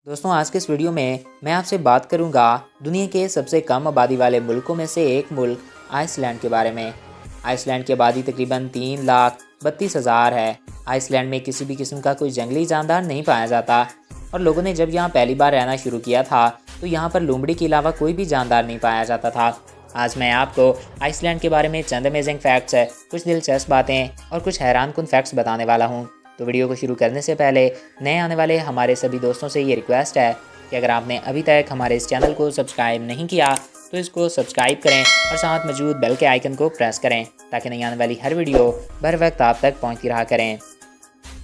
दोस्तों आज के इस वीडियो में मैं आपसे बात करूंगा दुनिया के सबसे कम आबादी वाले मुल्कों में से एक मुल्क आइसलैंड के बारे में। आइसलैंड की आबादी तकरीबन 3,32,000 है। आइसलैंड में किसी भी किस्म का कोई जंगली जानदार नहीं पाया जाता और लोगों ने जब यहाँ पहली बार रहना शुरू किया था तो यहाँ पर लोमड़ी के अलावा कोई भी जानदार नहीं पाया जाता था। आज मैं आपको आइसलैंड के बारे में चंद अमेजिंग फैक्ट्स, कुछ दिलचस्प बातें और कुछ हैरानकुन फैक्ट्स बताने वाला हूँ। तो वीडियो को शुरू करने से पहले नए आने वाले हमारे सभी दोस्तों से ये रिक्वेस्ट है कि अगर आपने अभी तक हमारे इस चैनल को सब्सक्राइब नहीं किया तो इसको सब्सक्राइब करें और साथ मौजूद बेल के आइकन को प्रेस करें ताकि नई आने वाली हर वीडियो बर वक्त आप तक पहुंचती रहा करें।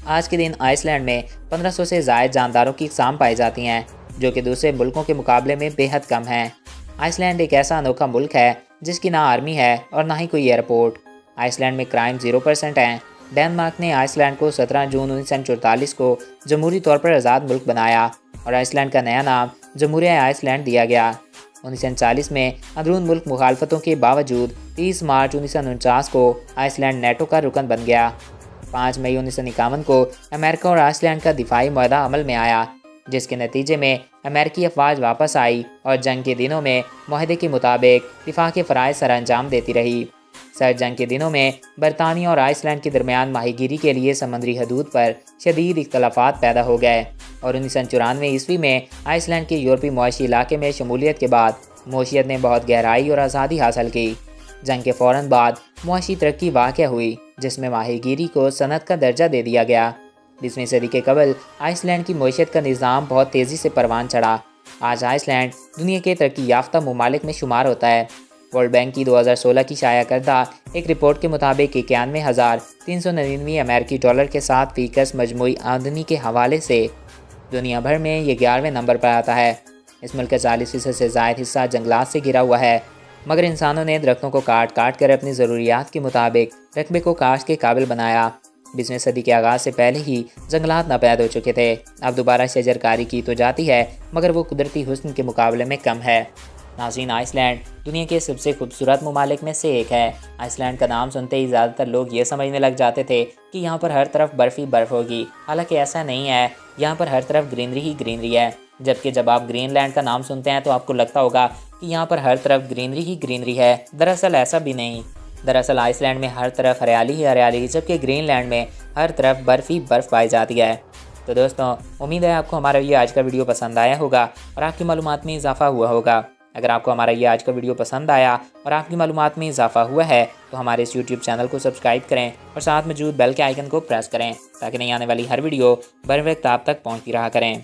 आज के दिन आइसलैंड में 1500 से ज़ायद जानदारों की अक़साम पाई जाती हैं जो कि दूसरे मुल्कों के मुकाबले में बेहद कम हैं। आइसलैंड एक ऐसा अनोखा मुल्क है जिसकी ना आर्मी है और ना ही कोई एयरपोर्ट। आइसलैंड में क्राइम 0% है। डेनमार्क ने आइसलैंड को 17 जून 1944 को जमहूरी तौर पर आज़ाद मुल्क बनाया और आइसलैंड का नया नाम जमहूरिया आइसलैंड दिया गया। 1940 में अंदरून मुल्क मुखालफतों के बावजूद 30 मार्च 1949 को आइसलैंड नेटो का रुकन बन गया। 5 मई 1951 को अमेरिका और आइसलैंड का दिफाई मुआहदा अमल में आया जिसके नतीजे में अमेरिकी अफवाज वापस आई और जंग के दिनों में मुआहदे के मुताबिक दिफा के फ़राइज़ सर अंजाम देती रही। सर्द जंग के दिनों में बरतानिया और आइसलैंड के दरमियान माहीगीरी के लिए समुद्री हदूद पर शदीद इख्तलाफात पैदा हो गए और 1994 ईस्वी में आइसलैंड के यूरोपीय मुआशी इलाके में शमूलियत के बाद मुआशियत ने बहुत गहराई और आज़ादी हासिल की। जंग के फ़ौरन बाद मुआशी तरक्की वाक़या हुई जिसमें माहीगीरी को सनत का दर्जा दे दिया गया। 20वीं सदी के कबल आइसलैंड की मईशत का निज़ाम बहुत तेज़ी से परवान चढ़ा। आज आइसलैंड दुनिया के तरक्की याफ्ता ममालिक में शुमार होता है। वर्ल्ड बैंक की 2016 की शाया करदा एक रिपोर्ट के मुताबिक 91,399 अमेरिकी डॉलर के साथ फ़ीकस मजमूई आमदनी के हवाले से दुनिया भर में ये 11वें नंबर पर आता है। इस मुल्क का 40% से ज़ायद हिस्सा जंगलात से घिरा हुआ है मगर इंसानों ने दरख्तों को काट काट कर अपनी ज़रूरियात के मुताबिक रकबे को काश्त के काबिल बनाया। 20वीं सदी के आगाज़ से पहले ही जंगलात नापैद हो चुके थे। अब दोबारा शजरकारी की तो जाती है मगर वो कुदरती हुस्न के मुकाबले में कम है। नाज़रीन, आइसलैंड दुनिया के सबसे खूबसूरत ममालिक में से एक है। आइसलैंड का नाम सुनते ही ज़्यादातर लोग ये समझने लग जाते थे कि यहाँ पर हर तरफ बर्फ़ ही बर्फ़ होगी। हालांकि ऐसा नहीं है, यहाँ पर हर तरफ ग्रीनरी ही ग्रीनरी है। जबकि जब आप ग्रीनलैंड का नाम सुनते हैं तो आपको लगता होगा कि यहाँ पर हर तरफ ग्रीनरी ही ग्रीनरी है। दरअसल ऐसा भी नहीं। दरअसल आइसलैंड में हर तरफ हरियाली ही हरियाली, जबकि ग्रीनलैंड में हर तरफ बर्फ़ ही बर्फ़ पाई जाती है। तो दोस्तों, उम्मीद है आपको हमारा ये आज का वीडियो पसंद आया होगा और आपकी मालूमात में इजाफ़ा हुआ होगा। अगर आपको हमारा ये आज का वीडियो पसंद आया और आपकी मालूमात में इजाफा हुआ है तो हमारे इस YouTube चैनल को सब्सक्राइब करें और साथ मौजूद बेल के आइकन को प्रेस करें ताकि नई आने वाली हर वीडियो बर वक्त आप तक पहुंचती रहा करें।